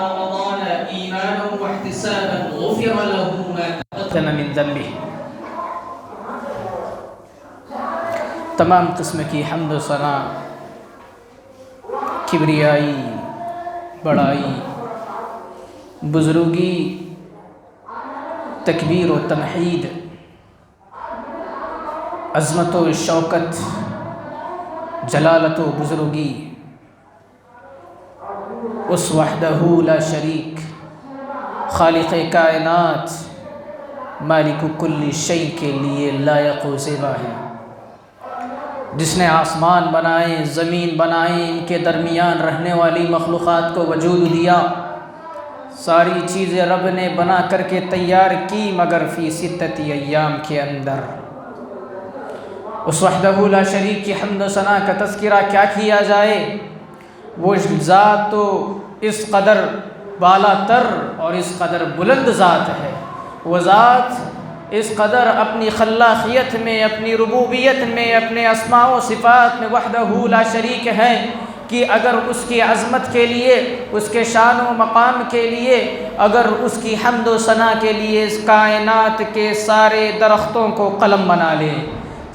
رمضان ایمانا واحتسابا غفر له ما تقدم من ذنبه۔ تمام قسم کی حمد و ثنا، کبریائی، بڑائی، بزرگی، تکبیر و تمحید، عظمت و شوکت، جلالت و بزرگی اس وحدہ لا شریک، خالق کائنات، مالک کل شیء کے لیے لائق و زیبا ہے، جس نے آسمان بنائے، زمین بنائے، ان کے درمیان رہنے والی مخلوقات کو وجود دیا۔ ساری چیزیں رب نے بنا کر کے تیار کی، مگر فی ستۃ ایام کے اندر۔ اس وحدہ لا شریک کی حمد و ثنا کا تذکرہ کیا کیا جائے؟ وہ ذات تو اس قدر بالا تر اور اس قدر بلند ذات ہے، وہ ذات اس قدر اپنی خلاقیت میں، اپنی ربوبیت میں، اپنے اسماء و صفات میں وحدہ لا شریک ہے کہ اگر اس کی عظمت کے لیے، اس کے شان و مقام کے لیے، اگر اس کی حمد و ثنا کے لیے اس کائنات کے سارے درختوں کو قلم بنا لے،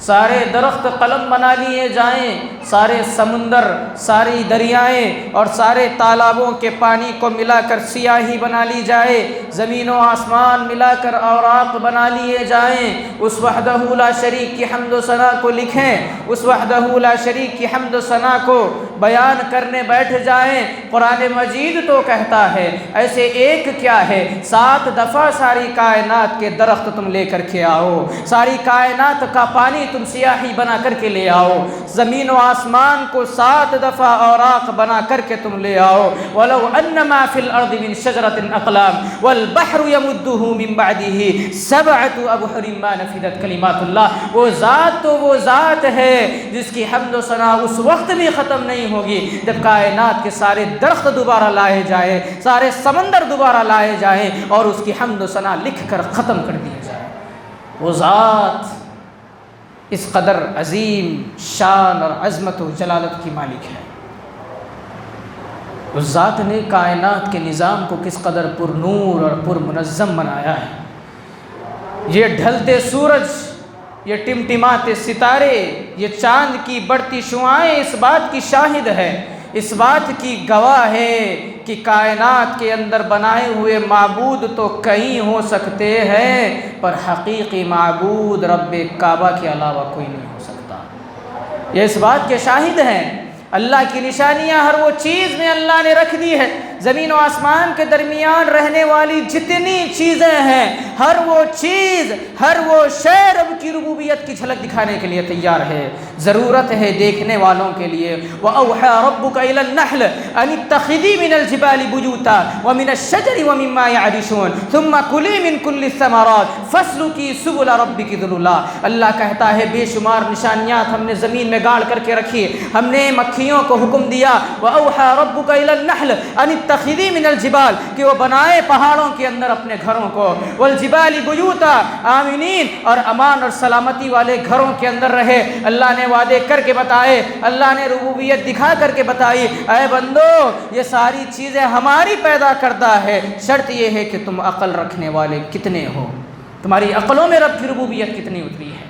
سارے درخت قلم بنا لیے جائیں، سارے سمندر، ساری دریائیں اور سارے تالابوں کے پانی کو ملا کر سیاہی بنا لی جائے، زمین و آسمان ملا کر اوراق بنا لیے جائیں، اس وحدہ لا شریک کی حمد و ثنا کو لکھیں، اس وحدہ لا شریک کی حمد و ثنا کو بیان کرنے بیٹھ جائیں۔ قرآن مجید تو کہتا ہے ایسے ایک کیا ہے، 7 دفعہ ساری کائنات کے درخت تم لے کر کے آؤ، ساری کائنات کا پانی تم سیاہی بنا کر کے لے آؤ، زمین و آسمان کو 7 دفعہ اوراق بنا کر کے تم لے آؤ۔ وَلَوْ أَنَّ مَا فِي الْأَرْضِ مِنْ شَجَرَةٍ أَقْلَامٍ وَالْبَحْرُ يَمُدُّهُ مِنْ بَعْدِهِ 7 أَبْحُرٍ مَا نَفِدَتْ كَلِمَاتُ اللَّهِ۔ وہ ذات تو وہ ذات ہے جس کی حمد و ثنا اس وقت بھی ختم نہیں ہوگی جب کائنات کے سارے درخت دوبارہ لائے جائیں، سارے سمندر دوبارہ لائے جائیں اور اس کی حمد و ثنا لکھ کر ختم کر دی جائے۔ وہ ذات اس قدر عظیم شان اور عظمت و جلالت کی مالک ہے۔ اس ذات نے کائنات کے نظام کو کس قدر پر نور اور پر منظم بنایا ہے۔ یہ ڈھلتے سورج، یہ ٹمٹماتے ستارے، یہ چاند کی بڑھتی شعاعیں اس بات کی شاہد ہے، اس بات کی گواہ ہے کہ کائنات کے اندر بنائے ہوئے معبود تو کئی ہو سکتے ہیں، پر حقیقی معبود رب کعبہ کے علاوہ کوئی نہیں ہو سکتا۔ یہ اس بات کے شاہد ہیں۔ اللہ کی نشانیاں ہر وہ چیز میں اللہ نے رکھ دی ہے، زمین و آسمان کے درمیان رہنے والی جتنی چیزیں ہیں، ہر وہ چیز، ہر وہ شے رب کی ربوبیت کی جھلک دکھانے کے لیے تیار ہے۔ ضرورت ہے دیکھنے والوں کے لیے۔ وَأَوْحَىٰ رَبُّكَ إِلَى النَّحْلِ أَنِ اتَّخِذِي مِنَ الْجِبَالِ بُيُوتًا وَمِنَ الشَّجَرِ وَمِمَّا يَعْرِشُونَ ثُمَّ كُلِي مِن كُلِّ الثَّمَرَاتِ فَاسْلُكِي سُبُلَ رَبِّكِ ذُلُلًا۔ اللہ کہتا ہے بے شمار نشانیات ہم نے زمین میں گاڑ کر کے رکھی، ہم نے مکھیوں کو حکم دیا وَأَوْحَىٰ رَبُّكَ إِلَى النَّحْلِ أَنِ اتَّخِذِي مِنَ الْجِبَالِ کہ وہ بنائے پہاڑوں کے اندر اپنے گھروں کو، وَالْجِبَالِ بُيُوتًا آمنین اور امان اور سلامتی والے گھروں کے اندر رہے۔ اللہ نے وعدے کر کے بتائے، اللہ نے ربوبیت دکھا کر کے بتائی، اے بندو یہ ساری چیزیں ہماری پیدا کردہ ہے، شرط یہ ہے کہ تم عقل رکھنے والے کتنے ہو، تمہاری عقلوں میں رب کی ربوبیت کتنی اتری ہے۔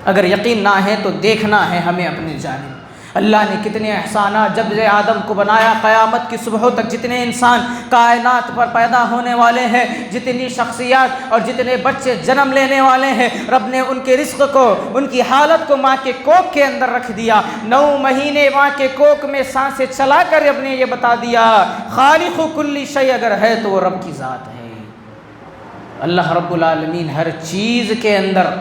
اگر یقین نہ ہے تو دیکھنا ہے ہمیں اپنی جانب اللہ نے کتنے احسانات، جب سے آدم کو بنایا قیامت کی صبح تک جتنے انسان کائنات پر پیدا ہونے والے ہیں، جتنی شخصیات اور جتنے بچے جنم لینے والے ہیں، رب نے ان کے رزق کو، ان کی حالت کو ماں کے کوکھ کے اندر رکھ دیا۔ 9 مہینے ماں کے کوکھ میں سانسیں چلا کر رب نے یہ بتا دیا خالق کل شیء اگر ہے تو وہ رب کی ذات ہے۔ اللہ رب العالمین ہر چیز کے اندر،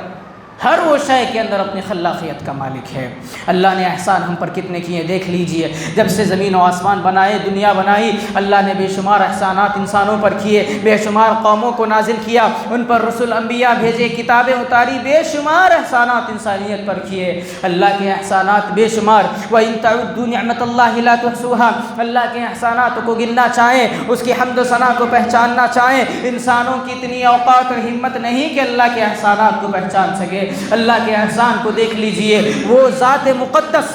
ہر وہ شے کے اندر اپنی خلاقیت کا مالک ہے۔ اللہ نے احسان ہم پر کتنے کیے دیکھ لیجئے، جب سے زمین و آسمان بنائے، دنیا بنائی، اللہ نے بے شمار احسانات انسانوں پر کیے، بے شمار قوموں کو نازل کیا، ان پر رسول انبیاء بھیجے، کتابیں اتاری، بے شمار احسانات انسانیت پر کیے۔ اللہ کے احسانات بے شمار۔ وَإِن تَعُدُّوا نِعْمَةَ اللَّهِ لَا تُحْصُوهَا، اللہ کے احسانات کو گننا چاہیں، اس کی حمد و ثنا کو پہچاننا چاہیں، انسانوں کی اتنی اوقات اور ہمت نہیں کہ اللہ کے احسانات کو پہچان سکے۔ اللہ کے احسان کو دیکھ لیجئے، وہ ذات مقدس،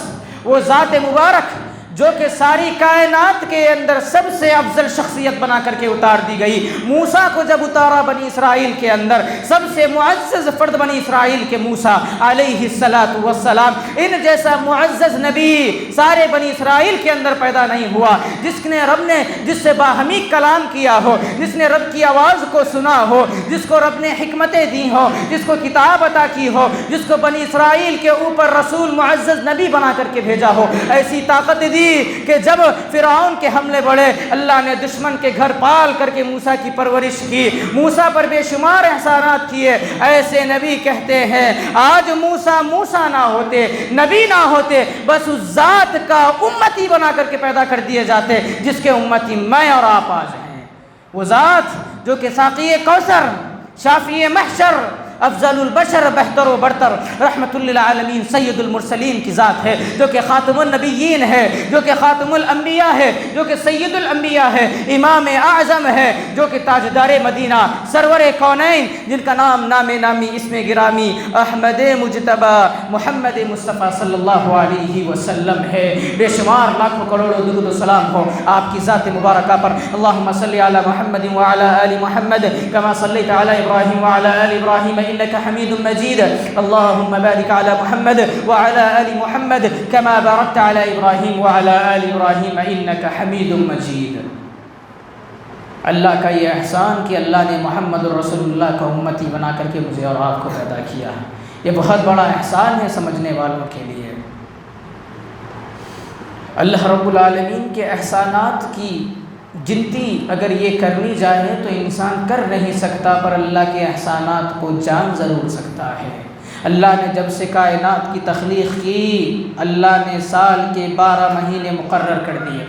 وہ ذات مبارک جو کہ ساری کائنات کے اندر سب سے افضل شخصیت بنا کر کے اتار دی گئی. موسیٰ کو جب اتارا بنی اسرائیل کے اندر، سب سے معزز فرد بنی اسرائیل کے موسیٰ علیہ السلام، ان جیسا معزز نبی سارے بنی اسرائیل کے اندر پیدا نہیں ہوا، جس سے باہمی کلام کیا ہو، جس نے رب کی آواز کو سنا ہو، جس کو رب نے حکمتیں دی ہو، جس کو کتاب عطا کی ہو، جس کو بنی اسرائیل کے اوپر رسول معزز نبی بنا کر کے بھیجا ہو. ایسی طاقت دی کہ جب فرعون کے حملے بڑھے، اللہ نے دشمن کے گھر پال کر کے موسیٰ کی پرورش کی، موسیٰ پر بے شمار احسانات کیے. ایسے نبی کہتے ہیں آج موسیٰ نہ ہوتے، نبی نہ ہوتے، بس اس ذات کا امتی بنا کر کے پیدا کر دیے جاتے جس کے امتی میں اور آپ آج ہیں. وہ ذات جو کہ ساقی کوثر، شافی محشر، افضل البشر، بہتر و برتر، رحمت للعالمین، سید المرسلین کی ذات ہے، جو کہ خاتم النبیین ہے، جو کہ خاتم الانبیاء ہے، جو کہ سید الانبیاء ہے، امام اعظم ہے، جو کہ تاجدار مدینہ، سرور کونین، جن کا نام نامی اسم گرامی احمد مجتبی محمد مصطفیٰ صلی اللہ علیہ وسلم ہے. بے شمار لاکھوں کروڑوں درود و سلام ہو آپ کی ذات مبارکہ پر. اللہم صلی علی محمد وعلی آل محمد کما صلیت علی ابراہیم وعلی آل ابراہیم إنك حميد مجيد. اللهم بارك على محمد وعلى آل محمد كما باركت على إبراهيم وعلى آل إبراهيم إنك حميد مجيد. اللہ کا یہ احسان کہ اللہ نے محمد الرسول اللہ کو امتی بنا کر کے مجھے اور آپ کو پیدا کیا ہے، یہ بہت بڑا احسان ہے سمجھنے والوں کے لیے. اللہ رب العالمین کے احسانات کی گنتی اگر یہ کرنی جائے تو انسان کر نہیں سکتا، پر اللہ کے احسانات کو جان ضرور سکتا ہے. اللہ نے جب سے کائنات کی تخلیق کی، اللہ نے سال کے 12 مہینے مقرر کر دیے.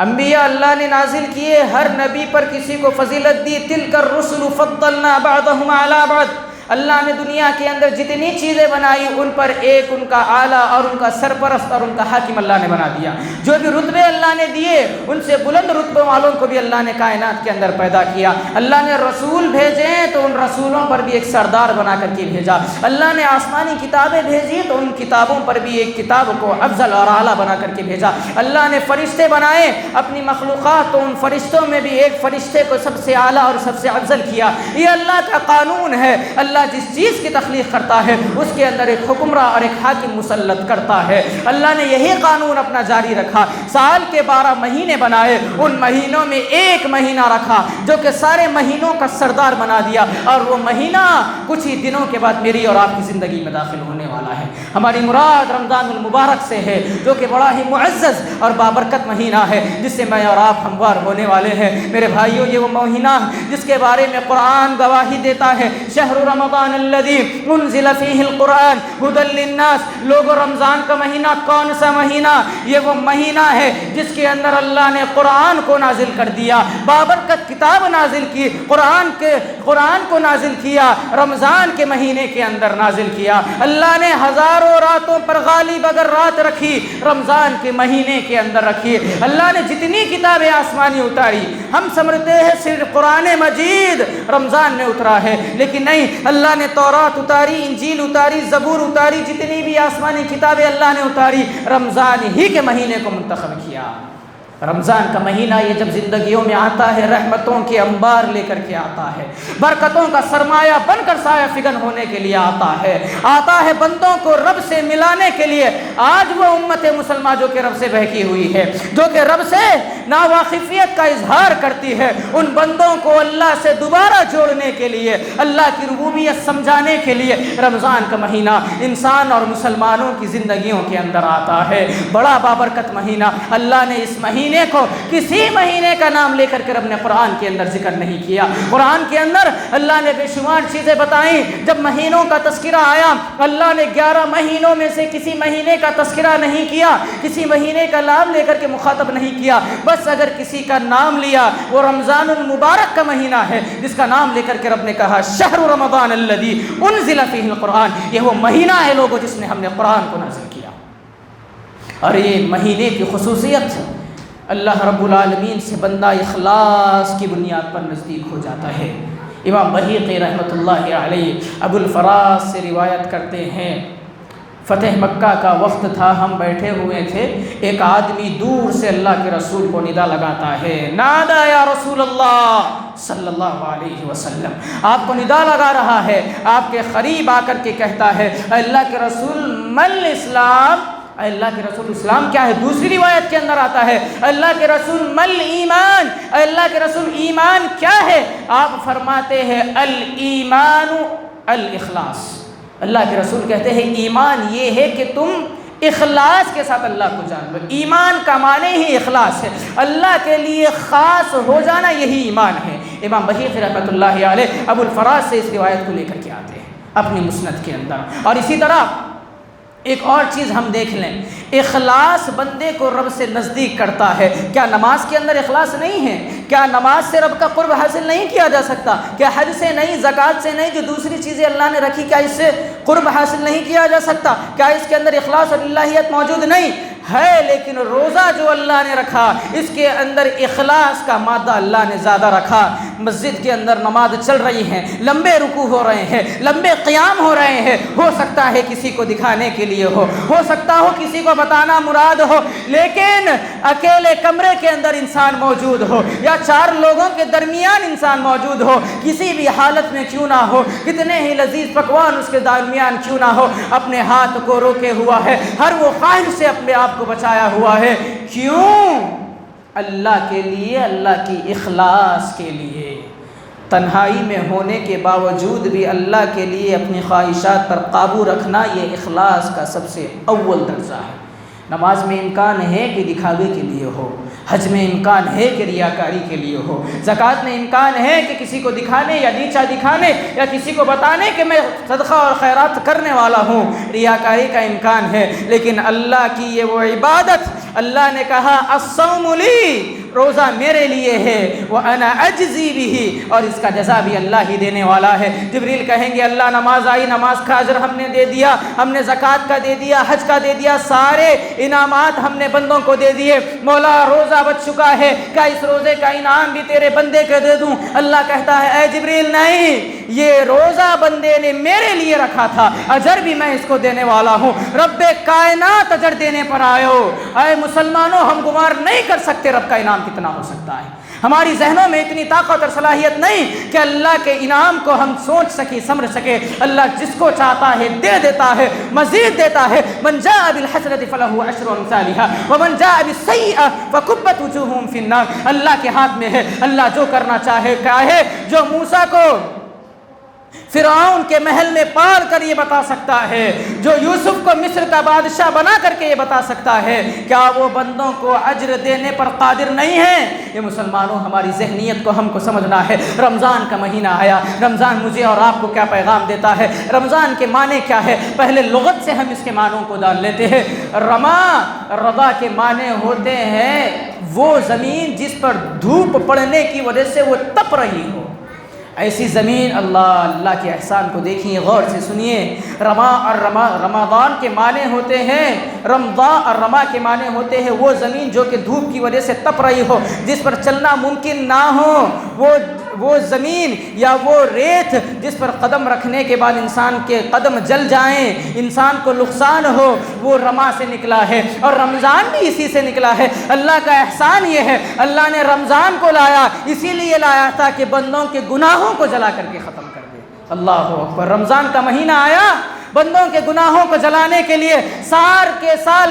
انبیاء اللہ نے نازل کیے، ہر نبی پر کسی کو فضیلت دی. تلک الرسل فضلنا بعضهم على بعض. اللہ نے دنیا کے اندر جتنی چیزیں بنائی ان پر ایک ان کا اعلیٰ اور ان کا سرپرست اور ان کا حاکم اللہ نے بنا دیا. جو بھی رتبے اللہ نے دیے ان سے بلند رتبے والوں کو بھی اللہ نے کائنات کے اندر پیدا کیا. اللہ نے رسول بھیجے تو ان رسولوں پر بھی ایک سردار بنا کر کے بھیجا. اللہ نے آسمانی کتابیں بھیجی تو ان کتابوں پر بھی ایک کتاب کو افضل اور اعلیٰ بنا کر کے بھیجا. اللہ نے فرشتے بنائے اپنی مخلوقات تو ان فرشتوں میں بھی ایک فرشتے کو سب سے اعلیٰ اور سب سے افضل کیا. یہ اللہ کا قانون ہے. اللہ جس چیز کی تخلیق کرتا ہے اس کے اندر ایک حکمراں اور ایک حاکم مسلط کرتا ہے. اللہ نے یہی قانون اپنا جاری رکھا. سال کے 12 مہینے بنائے، ان مہینوں میں ایک مہینہ رکھا جو کہ سارے مہینوں کا سردار بنا دیا، اور وہ مہینہ کچھ ہی دنوں کے بعد میری اور آپ کی زندگی میں داخل ہونے والا ہے. ہماری مراد رمضان المبارک سے ہے جو کہ بڑا ہی معزز اور بابرکت مہینہ ہے جس سے میں اور آپ ہموار ہونے والے ہیں. میرے بھائیوں، یہ وہ مہینہ جس کے بارے میں قرآن گواہی دیتا ہے، شہر رمضان الذی انزل فیہ القرآن ھدی للناس. لوگوں، رمضان کا مہینہ کون سا مہینہ؟ یہ وہ مہینہ ہے جس کے اندر اللہ نے قرآن کو نازل کر دیا، بابرکت کتاب نازل کی، قرآن کو نازل کیا، رمضان کے مہینے کے اندر نازل کیا. اللہ نے ہزاروں راتوں پر غالب اگر رات رکھی، رمضان کے مہینے کے اندر رکھی. اللہ نے جتنی کتابیں آسمانی اتاری، ہم سمجھتے ہیں صرف قرآن مجید رمضان میں اترا ہے، لیکن نہیں. اللہ نے تورات اتاری، انجیل اتاری، زبور اتاری، جتنی بھی آسمانی کتابیں اللہ نے اتاری رمضان ہی کے مہینے کو منتخب کیا. رمضان کا مہینہ یہ جب زندگیوں میں آتا ہے، رحمتوں کے انبار لے کر کے آتا ہے، برکتوں کا سرمایہ بن کر سایہ فگن ہونے کے لیے آتا ہے بندوں کو رب سے ملانے کے لیے. آج وہ امت مسلمہ جو کہ رب سے بہکی ہوئی ہے، جو کہ رب سے ناواقفیت کا اظہار کرتی ہے، ان بندوں کو اللہ سے دوبارہ جوڑنے کے لیے، اللہ کی ربوبیت سمجھانے کے لیے رمضان کا مہینہ انسان اور مسلمانوں کی زندگیوں کے اندر آتا ہے. بڑا بابرکت مہینہ. اللہ نے اس مہینے کو کسی مہینے کا نام لے کر کے رب نے قرآن کے اندر ذکر نہیں کیا. قرآن کے اندر اللہ نے بے شمار چیزیں بتائیں. جب مہینوں کا تذکرہ آیا، اللہ نے 11 مہینوں میں سے کسی مہینے کا تذکرہ نہیں کیا، کسی مہینے کا نام لے کر کے مخاطب نہیں کیا. بس اگر کسی کا نام لیا، وہ رمضان المبارک کا مہینہ ہے جس کا نام لے کر کے رب نے کہا شہر رمضان الذی انزل فیہ القرآن. یہ وہ مہینہ ہے لوگوں جس میں ہم نے قرآن کو نازل کیا. اور یہ مہینے کی خصوصیت، اللہ رب العالمین سے بندہ اخلاص کی بنیاد پر نزدیک ہو جاتا ہے. امام بہیقی رحمۃ اللہ علیہ ابو الفراز سے روایت کرتے ہیں، فتح مکہ کا وقت تھا، ہم بیٹھے ہوئے تھے، ایک آدمی دور سے اللہ کے رسول کو ندا لگاتا ہے، نادا یا رسول اللہ صلی اللہ علیہ وسلم، آپ کو ندا لگا رہا ہے، آپ کے قریب آ کر کے کہتا ہے اے اللہ کے رسول مل اسلام، اے اللہ کے رسول اسلام کیا ہے؟ دوسری روایت کے اندر آتا ہے اے اللہ کے رسول مل ایمان، اے اللہ کے رسول ایمان کیا ہے؟ آپ فرماتے ہیں الایمان الاخلاص، اللہ کے رسول کہتے ہیں ایمان یہ ہے کہ تم اخلاص کے ساتھ اللہ کو جان لو، ایمان کا معنی ہی اخلاص ہے، اللہ کے لیے خاص ہو جانا یہی ایمان ہے۔ امام بحیقی رحمۃ اللہ علیہ ابو الفراز سے اس روایت کو لے کر کے آتے ہیں اپنی مسند کے اندر۔ اور اسی طرح ایک اور چیز ہم دیکھ لیں، اخلاص بندے کو رب سے نزدیک کرتا ہے۔ کیا نماز کے اندر اخلاص نہیں ہے؟ کیا نماز سے رب کا قرب حاصل نہیں کیا جا سکتا؟ کیا حج سے نہیں، زکوٰۃ سے نہیں، جو دوسری چیزیں اللہ نے رکھی کیا اس سے قرب حاصل نہیں کیا جا سکتا؟ کیا اس کے اندر اخلاص اور الہیت موجود نہیں ہے؟ لیکن روزہ جو اللہ نے رکھا اس کے اندر اخلاص کا مادہ اللہ نے زیادہ رکھا۔ مسجد کے اندر نماز چل رہی ہیں، لمبے رکوع ہو رہے ہیں، لمبے قیام ہو رہے ہیں، ہو سکتا ہے کسی کو دکھانے کے لیے ہو سکتا ہو کسی کو بتانا مراد ہو، لیکن اکیلے کمرے کے اندر انسان موجود ہو یا 4 لوگوں کے درمیان انسان موجود ہو، کسی بھی حالت میں کیوں نہ ہو، کتنے ہی لذیذ پکوان اس کے درمیان کیوں نہ ہو، اپنے ہاتھ کو روکے ہوا ہے، ہر وہ خواہش سے اپنے آپ کو بچایا ہوا ہے۔ کیوں؟ اللہ کے لیے، اللہ کی اخلاص کے لیے۔ تنہائی میں ہونے کے باوجود بھی اللہ کے لیے اپنی خواہشات پر قابو رکھنا یہ اخلاص کا سب سے اول درجہ ہے۔ نماز میں امکان ہے کہ دکھاوے کے لیے ہو، حج میں امکان ہے کہ ریاکاری کے لیے ہو، زکوٰۃ میں امکان ہے کہ کسی کو دکھانے یا نیچا دکھانے یا کسی کو بتانے کہ میں صدقہ اور خیرات کرنے والا ہوں، ریاکاری کا امکان ہے، لیکن اللہ کی یہ وہ عبادت، اللہ نے کہا الصوم لی، روزہ میرے لیے ہے، وَأَنَا أَجْزِي بِهِ، اور اس کا جزا بھی اللہ ہی دینے والا ہے۔ جبریل کہیں گے اللہ نماز آئی، نماز کا اجر ہم نے دے دیا، ہم نے زکوٰۃ کا دے دیا، حج کا دے دیا، سارے انعامات ہم نے بندوں کو دے دیے، مولا روزہ بچ چکا ہے، کیا اس روزے کا انعام بھی تیرے بندے کو دے دوں؟ اللہ کہتا ہے اے جبریل نہیں، یہ روزہ بندے نے میرے لیے رکھا تھا، اجر بھی میں اس کو دینے والا ہوں۔ رب کائنات اجر دینے پر آئے ہو، اے مسلمانوں ہم گمار نہیں کر سکتے رب کا انعام کتنا ہو سکتا ہے، ہماری ذہنوں میں اتنی طاقت اور صلاحیت نہیں کہ اللہ کے انعام کو ہم سوچ سکیں، سمجھ سکیں۔ اللہ جس کو چاہتا ہے دے دیتا ہے، مزید دیتا ہے۔ من جاء بالحسنۃ فلہ عشر امثالها ومن جاء بالسیئۃ فکبت وجوہہم فی النار، اللہ کے ہاتھ میں ہے، اللہ جو کرنا چاہے کیا ہے، جو موسیٰ کو فرعون کے محل میں پال کر یہ بتا سکتا ہے، جو یوسف کو مصر کا بادشاہ بنا کر کے یہ بتا سکتا ہے، کیا وہ بندوں کو اجر دینے پر قادر نہیں ہے؟ یہ مسلمانوں ہماری ذہنیت کو ہم کو سمجھنا ہے۔ رمضان کا مہینہ آیا، رمضان مجھے اور آپ کو کیا پیغام دیتا ہے؟ رمضان کے معنی کیا ہے؟ پہلے لغت سے ہم اس کے معنوں کو جان لیتے ہیں۔ رضا کے معنی ہوتے ہیں وہ زمین جس پر دھوپ پڑنے کی وجہ سے وہ تپ رہی ہو، ایسی زمین۔ اللہ کے احسان کو دیکھیے، غور سے سنیے۔ رمضان کے معنی ہوتے ہیں، رمضان اور رما کے معنی ہوتے ہیں وہ زمین جو کہ دھوپ کی وجہ سے تپ رہی ہو، جس پر چلنا ممکن نہ ہو، وہ زمین یا وہ ریت جس پر قدم رکھنے کے بعد انسان کے قدم جل جائیں، انسان کو نقصان ہو، وہ رما سے نکلا ہے، اور رمضان بھی اسی سے نکلا ہے۔ اللہ کا احسان یہ ہے، اللہ نے رمضان کو لایا، اسی لیے لایا تھا کہ بندوں کے گناہوں کو جلا کر کے ختم کر دے۔ اللہ اکبر۔ رمضان کا مہینہ آیا بندوں کے گناہوں کو جلانے کے لیے، سال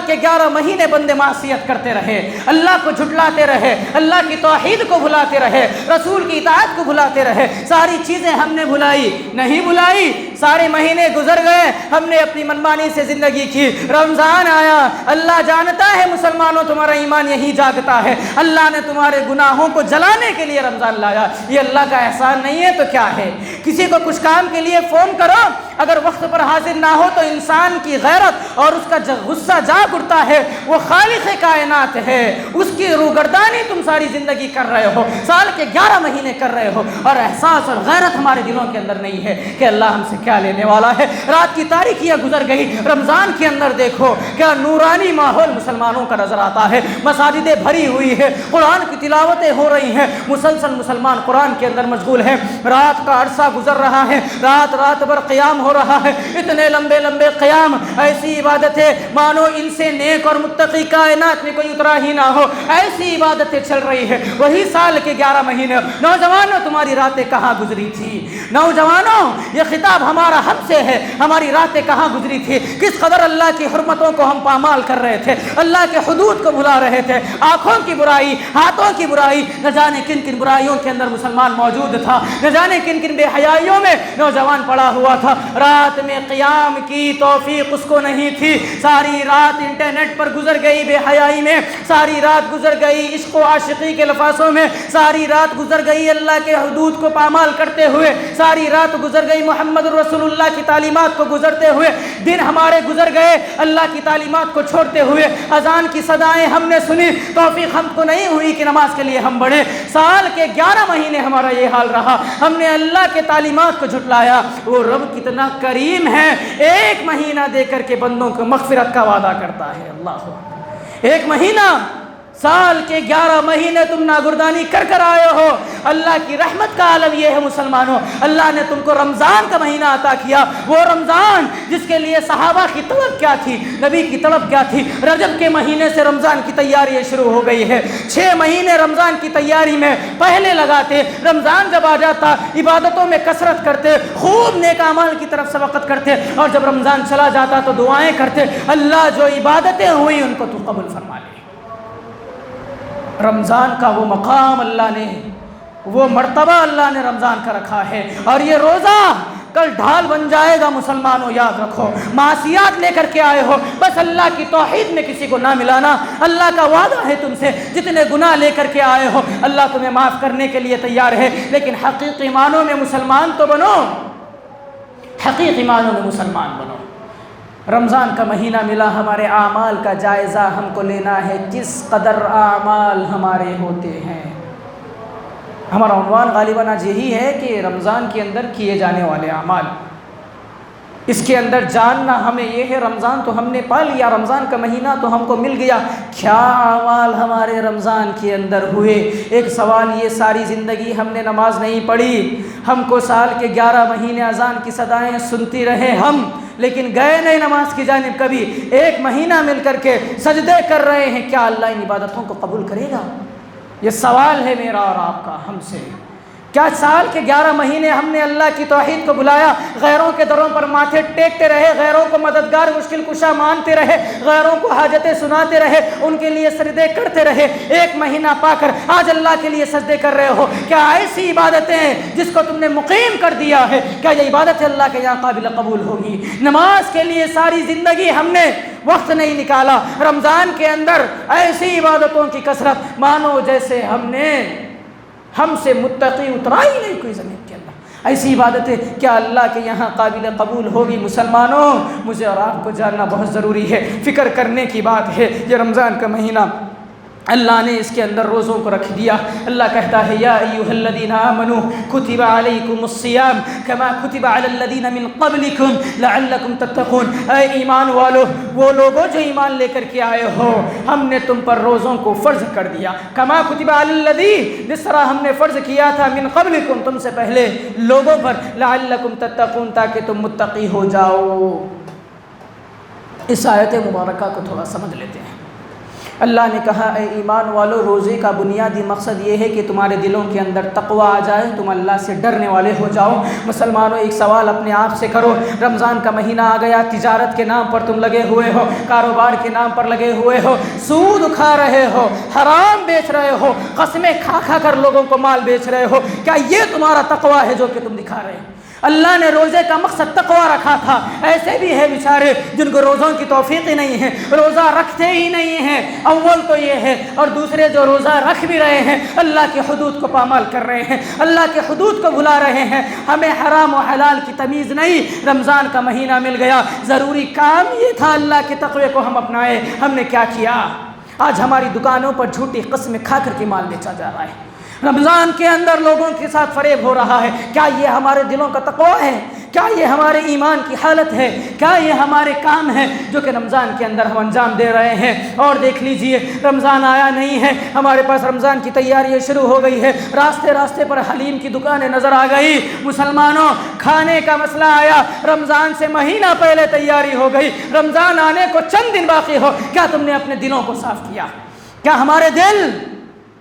کے 11 مہینے بندے معصیت کرتے رہے، اللہ کو جھٹلاتے رہے، اللہ کی توحید کو بھلاتے رہے، رسول کی اطاعت کو بھلاتے رہے۔ ساری چیزیں ہم نے بھلائی نہیں بھلائی، سارے مہینے گزر گئے، ہم نے اپنی منمانی سے زندگی کی۔ رمضان آیا، اللہ جانتا ہے مسلمانوں تمہارا ایمان یہی جاگتا ہے، اللہ نے تمہارے گناہوں کو جلانے کے لیے رمضان لایا۔ یہ اللہ کا احسان نہیں ہے تو کیا ہے؟ کسی کو کچھ کام کے لیے فون کرو، اگر وقت پر حاضر نہ ہو تو انسان کی غیرت اور اس کا غصہ جاگ اٹھتا ہے، وہ خالق کائنات ہے، اس کی روگردانی تم ساری زندگی کر رہے ہو، سال کے 11 مہینے کر رہے ہو، اور احساس اور غیرت ہمارے دلوں کے اندر نہیں ہے کہ اللہ ہم سے کیا لینے والا ہے۔ رات کی تاریکیاں گزر گئی، رمضان کے اندر دیکھو کیا نورانی ماحول مسلمانوں کا نظر آتا ہے، مساجدیں بھری ہوئی ہے، قرآن کی تلاوتیں ہو رہی ہیں، مسلسل مسلمان قرآن کے اندر مشغول ہیں، رات کا عرصہ گزر رہا ہے، رات بھر قیام ہو رہا ہے، اتنے لمبے لمبے قیام، ایسی عبادتیں مانو ان سے نیک اور متقی کائنات میں کوئی اترا ہی نہ ہو، ایسی عبادتیں چل رہی ہے۔ وہی سال کے 11 مہینے، نوجوانوں تمہاری راتیں کہاں گزری تھی؟ نوجوانوں یہ خطاب ہمارا ہم سے ہے، ہماری راتیں کہاں گزری تھی؟ کس قدر اللہ کی حرمتوں کو ہم پامال کر رہے تھے، اللہ کے حدود کو بھلا رہے تھے، آنکھوں کی برائی، ہاتھوں کی برائی، نہ جانے کن کن برائیوں کے اندر مسلمان موجود تھا، نہ جانے کن کن بے حیائیوں میں نوجوان پڑا ہوا تھا۔ رات میں قیام کی توفیق اس کو نہیں تھی، ساری رات انٹرنیٹ پر گزر گئی بے حیائی میں، ساری رات گزر گئی عشق و عاشقی کے لفاظوں میں، ساری رات گزر گئی اللہ کے حدود کو پامال کرتے ہوئے، ساری رات گزر گئی محمد رسول اللہ کی تعلیمات کو گزرتے ہوئے، دن ہمارے گزر گئے اللہ کی تعلیمات کو چھوڑتے ہوئے، اذان کی صدائیں ہم نے سنی، توفیق ہم کو نہیں ہوئی کہ نماز کے لیے ہم بڑھے۔ سال کے 11 مہینے ہمارا یہ حال رہا، ہم نے اللہ کے تعلیمات کو جھٹلایا۔ وہ رب کتنا کریم ہے، ایک مہینہ دے کر کے بندوں کو مغفرت کا وعدہ کرتا ہے۔ اللہ ایک مہینہ، سال کے 11 مہینے تم ناگردانی کر کر آئے ہو۔ اللہ کی رحمت کا عالم یہ ہے مسلمانوں، اللہ نے تم کو رمضان کا مہینہ عطا کیا، وہ رمضان جس کے لیے صحابہ کی طلب کیا تھی، نبی کی طلب کیا تھی۔ رجب کے مہینے سے رمضان کی تیاری شروع ہو گئی ہے، 6 مہینے رمضان کی تیاری میں پہلے لگاتے، رمضان جب آ جاتا عبادتوں میں کثرت کرتے، خوب نیک اعمال کی طرف سبقت کرتے، اور جب رمضان چلا جاتا تو دعائیں کرتے، اللہ جو عبادتیں ہوئی ان کو تو قبول فرما لے۔ رمضان کا وہ مقام اللہ نے، وہ مرتبہ اللہ نے رمضان کا رکھا ہے، اور یہ روزہ کل ڈھال بن جائے گا۔ مسلمانوں یاد رکھو، معصیات لے کر کے آئے ہو، بس اللہ کی توحید میں کسی کو نہ ملانا۔ اللہ کا وعدہ ہے تم سے، جتنے گناہ لے کر کے آئے ہو اللہ تمہیں معاف کرنے کے لیے تیار ہے، لیکن حقیقی معنوں میں مسلمان تو بنو، حقیقی معنوں میں مسلمان بنو۔ رمضان کا مہینہ ملا، ہمارے اعمال کا جائزہ ہم کو لینا ہے، کس قدر اعمال ہمارے ہوتے ہیں۔ ہمارا عنوان غالباً آج یہی ہے کہ رمضان کے اندر کیے جانے والے اعمال، اس کے اندر جاننا ہمیں یہ ہے، رمضان تو ہم نے پا لیا، رمضان کا مہینہ تو ہم کو مل گیا، کیا اعمال ہمارے رمضان کے اندر ہوئے۔ ایک سوال یہ، ساری زندگی ہم نے نماز نہیں پڑھی، ہم کو سال کے 11 مہینے اذان کی صدائیں سنتی رہے ہم، لیکن گئے نہیں نماز کی جانب کبھی، ایک مہینہ مل کر کے سجدے کر رہے ہیں، کیا اللہ ان عبادتوں کو قبول کرے گا؟ یہ سوال ہے میرا اور آپ کا ہم سے۔ کیا سال کے 11 مہینے ہم نے اللہ کی توحید کو بلایا، غیروں کے دروں پر ماتھے ٹیکتے رہے، غیروں کو مددگار مشکل کشا مانتے رہے، غیروں کو حاجتیں سناتے رہے، ان کے لیے سجدے کرتے رہے، ایک مہینہ پا کر آج اللہ کے لیے سجدے کر رہے ہو؟ کیا ایسی عبادتیں جس کو تم نے مقیم کر دیا ہے، کیا یہ عبادت اللہ کے یہاں قابل قبول ہوگی؟ نماز کے لیے ساری زندگی ہم نے وقت نہیں نکالا، رمضان کے اندر ایسی عبادتوں کی کثرت مانو جیسے ہم سے متقی اترا ہی نہیں کوئی زمین کے اندر۔ ایسی عبادتیں کیا اللہ کے یہاں قابل قبول ہوگی؟ مسلمانوں مجھے اور آپ کو جاننا بہت ضروری ہے، فکر کرنے کی بات ہے۔ یہ رمضان کا مہینہ اللہ نے اس کے اندر روزوں کو رکھ دیا۔ اللہ کہتا ہے یا ایھا الذین آمنوا کتب علیکم الصیام کما کتب علی الذین من قبلکم لعلکم تتقون۔ اے ایمان والو، وہ لوگوں جو ایمان لے کر کے آئے ہو، ہم نے تم پر روزوں کو فرض کر دیا، کما کتب علی الذین، جس طرح ہم نے فرض کیا تھا، من قبلکم، تم سے پہلے لوگوں پر، لعلکم تتقون، تاکہ تم متقی ہو جاؤ۔ اس آیت مبارکہ کو تھوڑا سمجھ لیتے ہیں۔ اللہ نے کہا اے ایمان والو، روزے کا بنیادی مقصد یہ ہے کہ تمہارے دلوں کے اندر تقوی آ جائے، تم اللہ سے ڈرنے والے ہو جاؤ۔ مسلمانوں ایک سوال اپنے آپ سے کرو، رمضان کا مہینہ آ گیا، تجارت کے نام پر تم لگے ہوئے ہو، کاروبار کے نام پر لگے ہوئے ہو، سود کھا رہے ہو، حرام بیچ رہے ہو، قسمیں کھا کھا کر لوگوں کو مال بیچ رہے ہو، کیا یہ تمہارا تقوی ہے جو کہ تم دکھا رہے ہو؟ اللہ نے روزے کا مقصد تقوی رکھا تھا۔ ایسے بھی ہے بیچارے جن کو روزوں کی توفیق ہی نہیں ہے، روزہ رکھتے ہی نہیں ہیں، اول تو یہ ہے، اور دوسرے جو روزہ رکھ بھی رہے ہیں اللہ کے حدود کو پامال کر رہے ہیں، اللہ کے حدود کو بھلا رہے ہیں۔ ہمیں حرام و حلال کی تمیز نہیں، رمضان کا مہینہ مل گیا، ضروری کام یہ تھا اللہ کے تقوی کو ہم اپنائیں۔ ہم نے کیا کیا؟ آج ہماری دکانوں پر جھوٹی قسمیں کھا کر کے مال بیچا جا رہا ہے، رمضان کے اندر لوگوں کے ساتھ فریب ہو رہا ہے۔ کیا یہ ہمارے دلوں کا تقوی ہے؟ کیا یہ ہمارے ایمان کی حالت ہے؟ کیا یہ ہمارے کام ہیں جو کہ رمضان کے اندر ہم انجام دے رہے ہیں؟ اور دیکھ لیجئے رمضان آیا نہیں ہے، ہمارے پاس رمضان کی تیاریاں شروع ہو گئی ہے، راستے راستے پر حلیم کی دکانیں نظر آ گئی۔ مسلمانوں، کھانے کا مسئلہ آیا، رمضان سے مہینہ پہلے تیاری ہو گئی، رمضان آنے کو چند دن باقی ہو، کیا تم نے اپنے دلوں کو صاف کیا؟ کیا ہمارے دل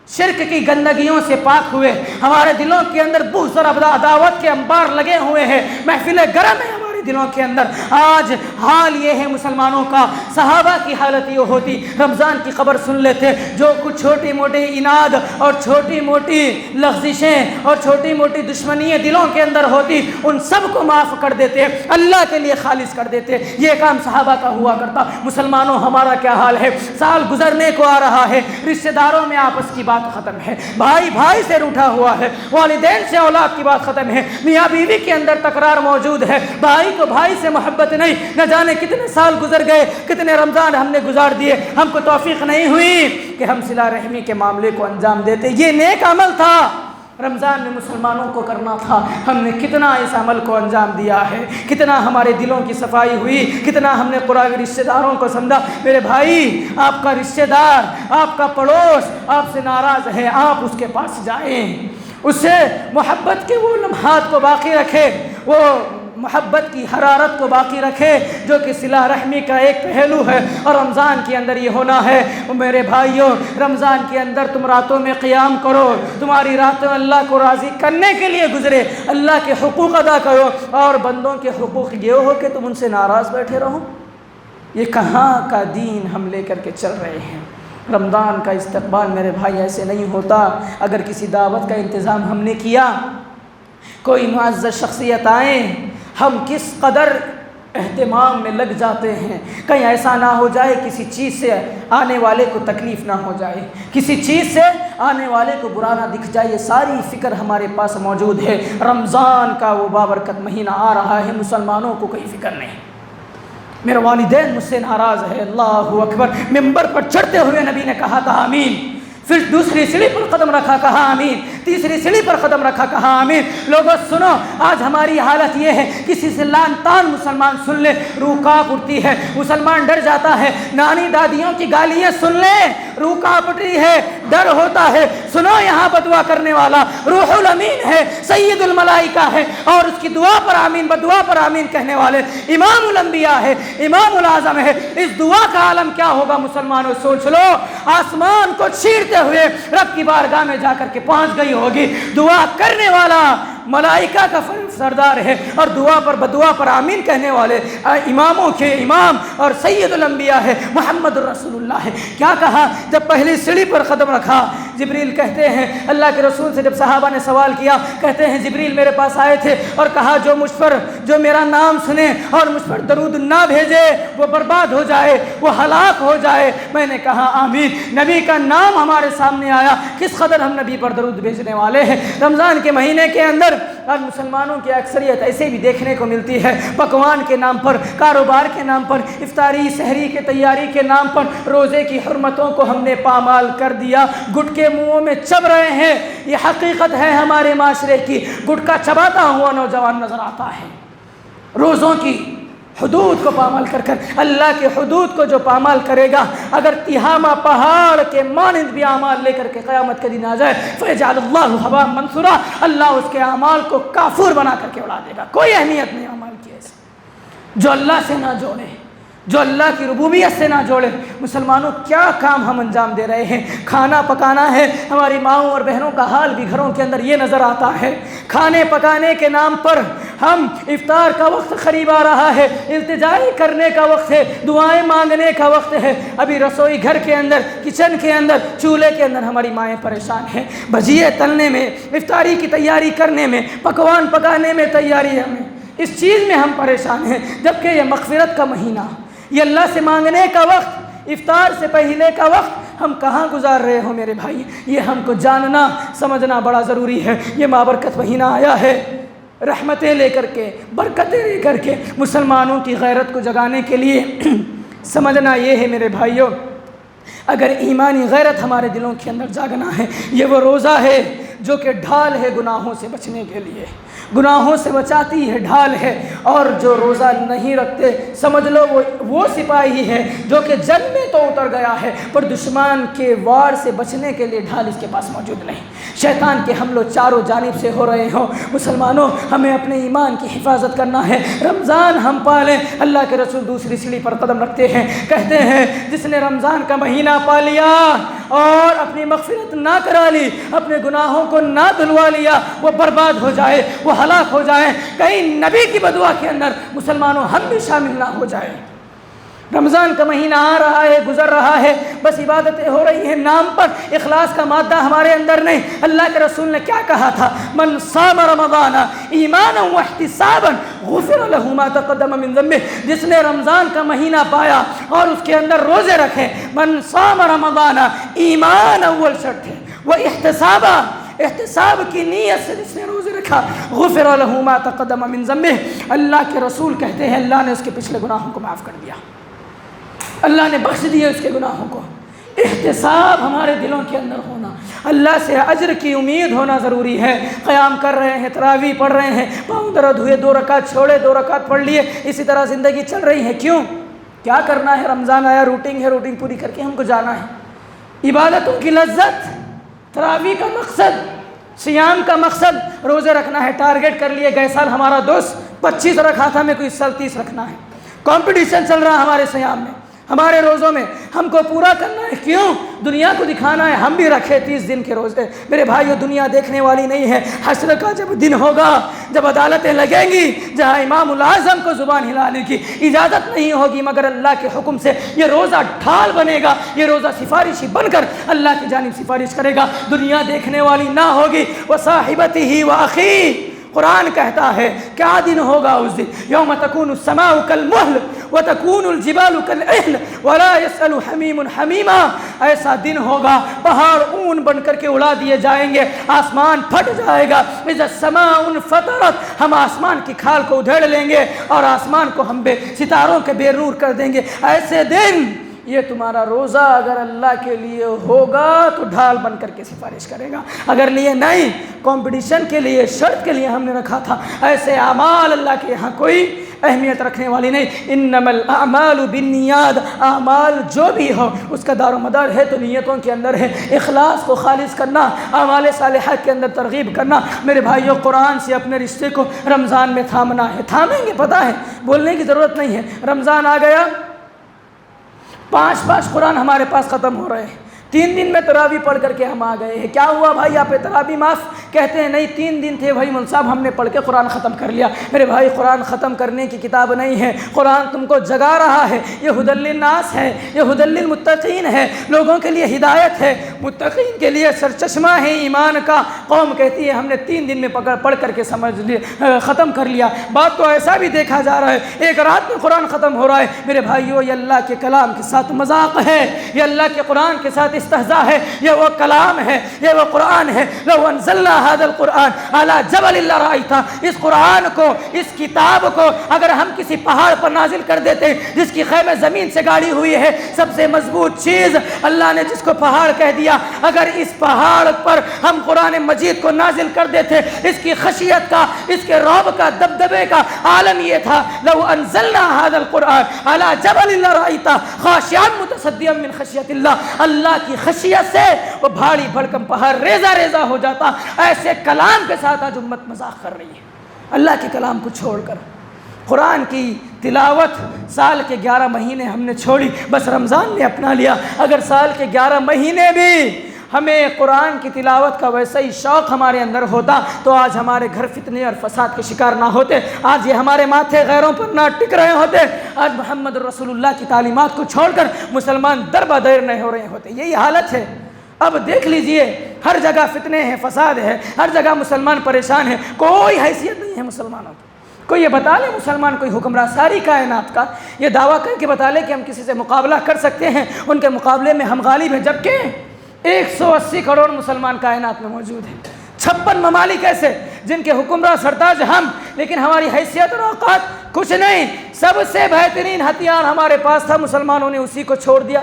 شرک کی گندگیوں سے پاک ہوئے؟ ہمارے دلوں کے اندر بغض اور عداوت کے انبار لگے ہوئے ہیں، محفلیں گرم ہیں ہمارے دلوں کے اندر۔ آج حال یہ ہے مسلمانوں کا، صحابہ کی حالت یہ ہوتی، رمضان کی خبر سن لیتے، جو کچھ چھوٹی موٹی اناد اور چھوٹی موٹی لغزشیں اور چھوٹی موٹی دشمنیاں دلوں کے اندر ہوتی، ان سب کو معاف کر دیتے، اللہ کے لیے خالص کر دیتے۔ یہ کام صحابہ کا ہوا کرتا۔ مسلمانوں، ہمارا کیا حال ہے؟ سال گزرنے کو آ رہا ہے، رشتہ داروں میں آپس کی بات ختم ہے، بھائی بھائی سے روٹھا ہوا ہے، والدین سے اولاد کی بات ختم ہے، میاں بیوی کے اندر تکرار موجود ہے، بھائی کو بھائی سے محبت نہیں۔ نہ جانے کتنے سال گزر گئے، کتنے رمضان ہم نے گزار دیے، ہم کو توفیق نہیں ہوئی کہ ہم صلہ رحمی کے معاملے کو انجام دیتے۔ یہ نیک عمل تھا، رمضان میں مسلمانوں کو کرنا تھا، ہم نے کتنا اس عمل کو انجام دیا ہے، کتنا ہمارے دلوں کی صفائی ہوئی، کتنا ہم نے قرآن رشتہ داروں کو سمجھا۔ میرے بھائی، آپ کا رشتہ دار، آپ کا پڑوس آپ سے ناراض ہے، آپ اس کے پاس جائیں، اس سے محبت کے وہ لمحات کو باقی رکھے، وہ محبت کی حرارت کو باقی رکھے جو کہ صلہ رحمی کا ایک پہلو ہے، اور رمضان کے اندر یہ ہونا ہے۔ میرے بھائیوں، رمضان کے اندر تم راتوں میں قیام کرو، تمہاری راتوں اللہ کو راضی کرنے کے لیے گزرے، اللہ کے حقوق ادا کرو، اور بندوں کے حقوق یہ ہو کہ تم ان سے ناراض بیٹھے رہو۔ یہ کہاں کا دین ہم لے کر کے چل رہے ہیں؟ رمضان کا استقبال میرے بھائی ایسے نہیں ہوتا۔ اگر کسی دعوت کا انتظام ہم نے کیا، کوئی معزز شخصیت آئیں، ہم کس قدر اہتمام میں لگ جاتے ہیں، کہیں ایسا نہ ہو جائے کسی چیز سے آنے والے کو تکلیف نہ ہو جائے، کسی چیز سے آنے والے کو برا نہ دکھ جائے، یہ ساری فکر ہمارے پاس موجود ہے۔ رمضان کا وہ بابرکت مہینہ آ رہا ہے، مسلمانوں کو کوئی فکر نہیں۔ میرے والدین مجھ سے ناراض ہے، اللہ اکبر، ممبر پر چڑھتے ہوئے نبی نے کہا تھا آمین، پھر دوسری سیڑھی پر قدم رکھا، کہا آمین، تیسری سیڑھی پر قدم رکھا، کہا آمین۔ لوگوں سنو، آج ہماری حالت یہ ہے، کسی سے لان تان مسلمان سن لے روح کانپ اٹھتی ہے، مسلمان ڈر جاتا ہے، نانی دادیوں کی گالیاں سن لے روح کانپ اٹھتی ہے، ڈر ہوتا ہے۔ سنو، یہاں بدعا کرنے والا روح الامین ہے، سید الملائکہ ہے، اور اس کی دعا پر آمین، بدعا پر آمین کہنے والے امام الانبیاء ہے، امام الاعظم ہے۔ اس دعا کا عالم کیا ہوگا مسلمانوں؟ سوچ لو، آسمان کو چیرتے ہوئے رب کی بارگاہ میں جا کر کے پہنچ گئی ہوگی۔ دعا کرنے والا ملائکہ کا سردار ہے، اور دعا پر بدعا پر آمین کہنے والے اماموں کے امام اور سید الانبیاء ہے، محمد الرسول اللہ ہے۔ کیا کہا جب پہلی سیڑھی پر قدم رکھا؟ جبریل کہتے ہیں، اللہ کے رسول سے جب صحابہ نے سوال کیا، کہتے ہیں جبریل میرے پاس آئے تھے اور کہا جو میرا نام سنے اور مجھ پر درود نہ بھیجے وہ برباد ہو جائے، وہ ہلاک ہو جائے۔ میں نے کہا آمین۔ نبی کا نام ہمارے سامنے آیا، کس قدر ہم نبی پر درود بھیجنے والے ہیں۔ رمضان کے مہینے کے اندر آج مسلمانوں کی اکثریت ایسے بھی دیکھنے کو ملتی ہے، پکوان کے نام پر، کاروبار کے نام پر، افطاری سحری کے تیاری کے نام پر روزے کی حرمتوں کو ہم نے پامال کر دیا، گٹکے منہوں میں چب رہے ہیں۔ یہ حقیقت ہے ہمارے معاشرے کی، گٹکا چباتا ہوا نوجوان نظر آتا ہے۔ روزوں کی حدود کو پامال کر کر، اللہ کے حدود کو جو پامال کرے گا، اگر تہامہ پہاڑ کے مانند بھی اعمال لے کر کے قیامت کے دن آ جائے، فَيَجْعَلُ اللَّهُ هَبَاءً مَنْثُورًا، اللہ اس کے اعمال کو کافور بنا کر کے اڑا دے گا۔ کوئی اہمیت نہیں اعمال کی ایسے جو اللہ سے نہ جوڑے، جو اللہ کی ربوبیت سے نہ جوڑے۔ مسلمانوں، کیا کام ہم انجام دے رہے ہیں؟ کھانا پکانا ہے۔ ہماری ماؤں اور بہنوں کا حال بھی گھروں کے اندر یہ نظر آتا ہے، کھانے پکانے کے نام پر ہم افطار کا وقت قریب آ رہا ہے، التجائی کرنے کا وقت ہے، دعائیں مانگنے کا وقت ہے، ابھی رسوئی گھر کے اندر، کچن کے اندر، چولہے کے اندر ہماری مائیں پریشان ہیں، بھجیے تلنے میں، افطاری کی تیاری کرنے میں، پکوان پکانے میں، تیاری میں، اس چیز میں ہم پریشان ہیں، جبکہ یہ مغفرت کا مہینہ، یہ اللہ سے مانگنے کا وقت، افطار سے پہلے کا وقت ہم کہاں گزار رہے ہو میرے بھائی؟ یہ ہم کو جاننا سمجھنا بڑا ضروری ہے۔ یہ بابرکت مہینہ آیا ہے رحمتیں لے کر کے، برکتیں لے کر کے، مسلمانوں کی غیرت کو جگانے کے لیے۔ سمجھنا یہ ہے میرے بھائیوں، اگر ایمانی غیرت ہمارے دلوں کے اندر جاگنا ہے، یہ وہ روزہ ہے جو کہ ڈھال ہے گناہوں سے بچنے کے لیے، گناہوں سے بچاتی ہے، ڈھال ہے۔ اور جو روزہ نہیں رکھتے سمجھ لو وہ سپاہی ہے جو کہ جنگ میں تو اتر گیا ہے پر دشمن کے وار سے بچنے کے لیے ڈھال اس کے پاس موجود نہیں۔ شیطان کے حملوں چاروں جانب سے ہو رہے ہوں، مسلمانوں ہمیں اپنے ایمان کی حفاظت کرنا ہے۔ رمضان ہم پالیں۔ اللہ کے رسول دوسری سیڑھی پر قدم رکھتے ہیں، کہتے ہیں جس نے رمضان کا مہینہ پا لیا اور اپنی مغفرت نہ کرا لی، اپنے گناہوں کو نہ دھلوا لیا، وہ برباد ہو جائے، وہ ہلاک ہو جائے۔ کہیں نبی کی بدعا کے اندر مسلمانوں ہم بھی شامل نہ ہو جائیں۔ رمضان کا مہینہ آ رہا ہے، گزر رہا ہے، بس عبادتیں ہو رہی ہیں نام پر، اخلاص کا مادہ ہمارے اندر نہیں۔ اللہ کے رسول نے کیا کہا تھا؟ من صام رمضان ایمانا واحتسابا غفر له ما تقدم من ذنبه۔ جس نے رمضان کا مہینہ پایا اور اس کے اندر روزے رکھے، من صام رمضان ایمانا، اول شرط ہے وہ احتسابا، احتساب کی نیت سے جس نے روزے رکھا، غفر له ما تقدم من ذنبه، اللہ کے رسول کہتے ہیں اللہ نے اس کے پچھلے گناہوں کو معاف کر دیا، اللہ نے بخش دیے اس کے گناہوں کو۔ احتساب ہمارے دلوں کے اندر ہونا، اللہ سے اجر کی امید ہونا ضروری ہے۔ قیام کر رہے ہیں، تراویح پڑھ رہے ہیں، پاؤں درد ہوئے 2 رکعت چھوڑے 2 رکعت پڑھ لیے، اسی طرح زندگی چل رہی ہے۔ کیوں؟ کیا کرنا ہے؟ رمضان آیا، روٹنگ ہے، روٹنگ پوری کر کے ہم کو جانا ہے۔ عبادتوں کی لذت، تراویح کا مقصد، سیام کا مقصد روزے رکھنا ہے۔ ٹارگیٹ کر لیے، گئے سال ہمارا دوست 25 رکھا تھا، میں کو اس سال 30 رکھنا ہے۔ کمپٹیشن چل رہا ہمارے سیام میں، ہمارے روزوں میں، ہم کو پورا کرنا ہے۔ کیوں؟ دنیا کو دکھانا ہے ہم بھی رکھے 30 دن کے روزے۔ میرے بھائی یہ دنیا دیکھنے والی نہیں ہے۔ حشر کا جب دن ہوگا، جب عدالتیں لگیں گی، جہاں امام الاعظم کو زبان ہلانے کی اجازت نہیں ہوگی مگر اللہ کے حکم سے، یہ روزہ ڈھال بنے گا، یہ روزہ سفارشی بن کر اللہ کی جانب سفارش کرے گا، دنیا دیکھنے والی نہ ہوگی۔ وصاحبتہ وأخیہ، قرآن کہتا ہے کیا دن ہوگا اس دن، یوم تکون السماء کالمہل وتکون الجبال کالعہن ولا یسأل حمیم حمیما۔ ایسا دن ہوگا پہاڑ اون بن کر کے اڑا دیے جائیں گے، آسمان پھٹ جائے گا۔ اذا السماء انفطرت، ہم آسمان کی کھال کو ادھیڑ لیں گے اور آسمان کو ہم ستاروں کے بے نور کر دیں گے۔ ایسے دن یہ تمہارا روزہ اگر اللہ کے لیے ہوگا تو ڈھال بن کر کے سفارش کرے گا، اگر لیے نہیں، کمپٹیشن کے لیے، شرط کے لیے ہم نے رکھا تھا۔ ایسے اعمال اللہ کے یہاں کوئی اہمیت رکھنے والی نہیں۔ انما الاعمال بالنیات، اعمال جو بھی ہو اس کا دار و مدار ہے تو نیتوں کے اندر ہے۔ اخلاص کو خالص کرنا، اعمال صالحہ کے اندر ترغیب کرنا۔ میرے بھائیوں، قرآن سے اپنے رشتے کو رمضان میں تھامنا ہے، تھامیں گے، پتہ ہے، بولنے کی ضرورت نہیں ہے۔ رمضان آ گیا، 5 قرآن ہمارے پاس ختم ہو رہے ہیں، 3 دن میں تراویح پڑھ کر کے ہم آ گئے ہیں۔ کیا ہوا بھائی، آپ تراویح معاف؟ کہتے ہیں نہیں 3 دن تھے بھائی مول صاحب، ہم نے پڑھ کے قرآن ختم کر لیا۔ میرے بھائی، قرآن ختم کرنے کی کتاب نہیں ہے، قرآن تم کو جگا رہا ہے۔ یہ ہدی للناس ہے، یہ ہدی للمتقین ہے، لوگوں کے لیے ہدایت ہے، متقین کے لیے سرچشمہ ہے ایمان کا۔ قوم کہتی ہے ہم نے 3 دن میں پڑھ کر کے سمجھ لیا، ختم کر لیا۔ بات تو ایسا بھی دیکھا جا رہا ہے، ایک رات میں قرآن ختم ہو رہا ہے۔ میرے بھائیو، یہ اللہ کے کلام کے ساتھ مذاق ہے، یہ اللہ کے قرآن کے ساتھ استہزاء ہے۔ یہ وہ کلام ہے، یہ وہ قرآن ہے۔ لو انزلنا هذا القرآن على جبل لرأيت، اس قرآن کو، اس کتاب کو اگر ہم کسی پہاڑ پر نازل کر دیتے جس کی خیمہ زمین سے گاڑی ہوئی ہے، سب سے مضبوط چیز اللہ نے جس کو پہاڑ کہہ دیا، اگر اس پہاڑ پر ہم قرآن مجید کو نازل کر دیتے، اس کی خشیت کا، اس کے رعب کا، دبدبے کا عالم یہ تھا۔ لو انزلنا هذا القرآن على جبل لرأيت خاشعا متصدعا من خشیت اللہ، اللہ کی خشیت سے وہ بھاری بھڑکم پہاڑ ریزہ ریزہ ہو جاتا۔ ایسے کلام کے ساتھ آج امت مذاق کر رہی ہے، اللہ کے کلام کو چھوڑ کر۔ قرآن کی تلاوت سال کے 11 مہینے ہم نے چھوڑی، بس رمضان نے اپنا لیا۔ اگر سال کے 11 مہینے بھی ہمیں قرآن کی تلاوت کا ویسا ہی شوق ہمارے اندر ہوتا تو آج ہمارے گھر فتنے اور فساد کے شکار نہ ہوتے، آج یہ ہمارے ماتھے غیروں پر نہ ٹک رہے ہوتے، آج محمد رسول اللہ کی تعلیمات کو چھوڑ کر مسلمان در بدر نہیں ہو رہے ہوتے۔ یہی حالت ہے۔ اب دیکھ لیجئے، ہر جگہ فتنے ہیں، فساد ہے، ہر جگہ مسلمان پریشان ہیں، کوئی حیثیت نہیں ہے مسلمانوں کی۔ کوئی یہ بتا لے مسلمان کوئی حکمراں ساری کائنات کا یہ دعویٰ کر کے بتا لے کہ ہم کسی سے مقابلہ کر سکتے ہیں، ان کے مقابلے میں ہم غالب ہیں، جبکہ 180 کروڑ مسلمان کائنات میں موجود ہیں، 56 ممالک ایسے جن کے حکمراں سرتاج ہم، لیکن ہماری حیثیت اور اوقات کچھ نہیں۔ سب سے بہترین ہتھیار ہمارے پاس تھا، مسلمانوں نے اسی کو چھوڑ دیا۔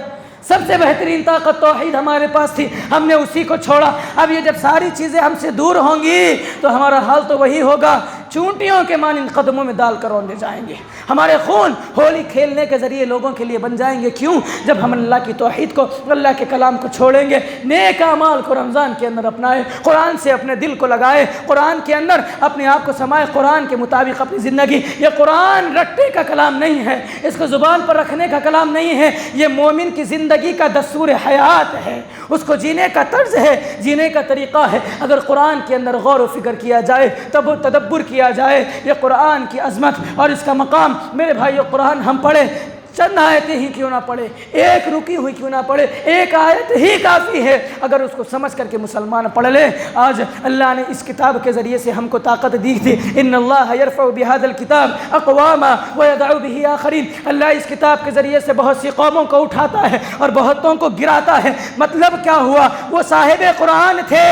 سب سے بہترین طاقت توحید ہمارے پاس تھی، ہم نے اسی کو چھوڑا۔ اب یہ جب ساری چیزیں ہم سے دور ہوں گی تو ہمارا حال تو وہی ہوگا، چونٹیوں کے مانند قدموں میں ڈال کر روندے جائیں گے۔ ہمارے خون ہولی کھیلنے کے ذریعے لوگوں کے لیے بن جائیں گے۔ کیوں؟ جب ہم اللہ کی توحید کو، اللہ کے کلام کو چھوڑیں گے، نیک اعمال کو رمضان کے اندر اپنائیں، قرآن سے اپنے دل کو لگائے، قرآن کے اندر اپنے آپ کو سمائے، قرآن کے مطابق اپنی زندگی۔ یہ قرآن رٹے کا کلام نہیں ہے، اس کو زبان پر رکھنے کا کلام نہیں ہے، یہ مومن کی زندگی کا دستور حیات ہے، اس کو جینے کا طرز ہے، جینے کا طریقہ ہے۔ اگر قرآن کے اندر غور و فکر کیا جائے، تدبر کیا جائے، یہ قرآن کی عظمت اور اس کا مقام، میرے بھائیو قرآن ہم پڑھیں، چند آیتیں ہی کیوں نہ پڑھے، ایک رکی ہوئی کیوں نہ پڑھے، ایک آیت ہی کافی ہے اگر اس کو سمجھ کر کے مسلمان پڑھ لے۔ آج اللہ نے اس کتاب کے ذریعے سے ہم کو طاقت دی تھی، ان اللہ یرفع بہذا الکتاب اقواما ویضع بہ آخرین، اللہ اس کتاب کے ذریعے سے بہت سی قوموں کو اٹھاتا ہے اور بہتوں کو گراتا ہے۔ مطلب کیا ہوا؟ وہ صاحب قرآن تھے،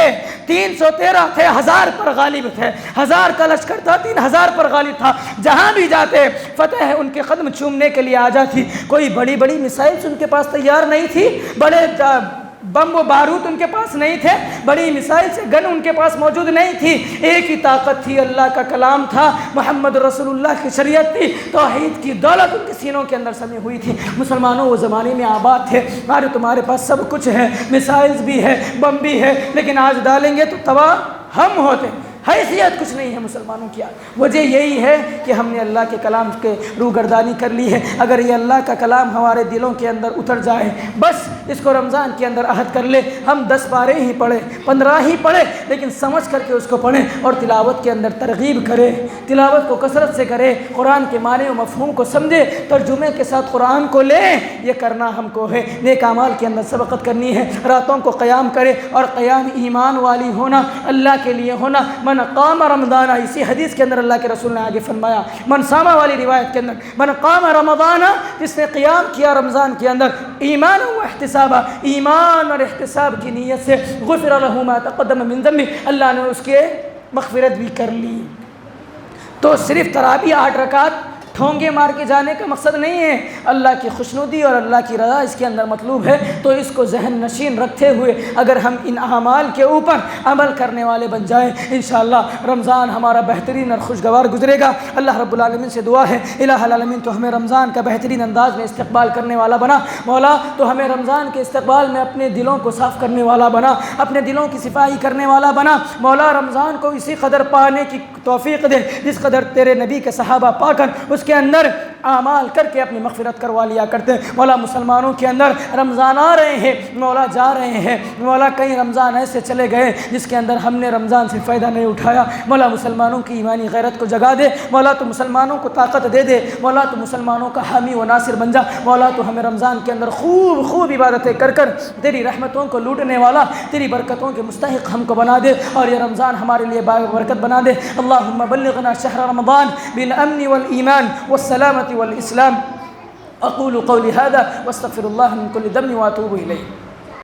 313 تھے، 1000 پر غالب تھے، 1000 کا لشکر تھا، 3000 پر غالب تھا، جہاں بھی جاتے فتح ان کے قدم چومنے کے لیے آ جاتی۔ کوئی بڑی بڑی میسائلز ان کے پاس تیار نہیں تھی، بڑے بم و بارود ان کے پاس نہیں تھے، بڑی میسائل سے گن ان کے پاس موجود نہیں تھی، ایک ہی طاقت تھی، اللہ کا کلام تھا، محمد رسول اللہ کی شریعت تھی، توحید کی دولت ان کے سینوں کے اندر سمی ہوئی تھی۔ مسلمانوں وہ زمانے میں آباد تھے، تمہارے پاس سب کچھ ہے، میسائلز بھی ہے، بم بھی ہے، لیکن آج ڈالیں گے تو تباہ ہم ہوتے، حیثیت کچھ نہیں ہے مسلمانوں کی۔ وجہ یہی ہے کہ ہم نے اللہ کے کلام کے روگردانی کر لی ہے۔ اگر یہ اللہ کا کلام ہمارے دلوں کے اندر اتر جائے، بس اس کو رمضان کے اندر عہد کر لے، ہم 10 پارے ہی پڑھیں، 15 ہی پڑھیں، لیکن سمجھ کر کے اس کو پڑھیں اور تلاوت کے اندر ترغیب کرے، تلاوت کو کثرت سے کرے، قرآن کے معنی و مفہوم کو سمجھے، ترجمے کے ساتھ قرآن کو لے، یہ کرنا ہم کو ہے۔ نیک اعمال کے اندر سبقت کرنی ہے، راتوں کو قیام کرے، اور قیام ایمان والی ہونا، اللہ کے لیے ہونا۔ من قام رمضان، اسی حدیث کے اندر اللہ کے رسول نے آگے فرمایا، من صام والی روایت کے اندر، من قام رمضان، جس نے قیام کیا رمضان کے اندر، ایمان و احتسابا، ایمان اور احتساب کی نیت سے، غفر له ما تقدم من ذنبه، اللہ نے اس کے مغفرت بھی کر لی۔ تو صرف تراویح 8 رکعت ٹھونگے مار کے جانے کا مقصد نہیں ہے، اللہ کی خوشنودی اور اللہ کی رضا اس کے اندر مطلوب ہے۔ تو اس کو ذہن نشین رکھتے ہوئے اگر ہم ان اعمال کے اوپر عمل کرنے والے بن جائیں، انشاءاللہ رمضان ہمارا بہترین اور خوشگوار گزرے گا۔ اللہ رب العالمین سے دعا ہے، الہ العالمین تو ہمیں رمضان کا بہترین انداز میں استقبال کرنے والا بنا، مولا تو ہمیں رمضان کے استقبال میں اپنے دلوں کو صاف کرنے والا بنا، اپنے دلوں کی صفائی کرنے والا بنا، مولا رمضان کو اسی قدر پانے کی توفیق دے جس قدر تیرے نبی کے صحابہ پا کر اس کے اندر اعمال کر کے اپنی مغفرت کروا لیا کرتے۔ مولا مسلمانوں کے اندر رمضان آ رہے ہیں، مولا جا رہے ہیں، مولا کئی رمضان ایسے چلے گئے جس کے اندر ہم نے رمضان سے فائدہ نہیں اٹھایا، مولا مسلمانوں کی ایمانی غیرت کو جگا دے، مولا تو مسلمانوں کو طاقت دے دے، مولا تو مسلمانوں کا حامی و ناصر بن جا، مولا تو ہمیں رمضان کے اندر خوب عبادتیں کر کر تیری رحمتوں کو لوٹنے والا، تیری برکتوں کے مستحق ہم کو بنا دے، اور یہ رمضان ہمارے لیے برکت بنا دے۔ اللہم بلغنا شہر رمضان بالامن والایمان والسلامة والاسلام۔ اقول قولي هذا واستغفر الله من كل ذنب واتوب اليه۔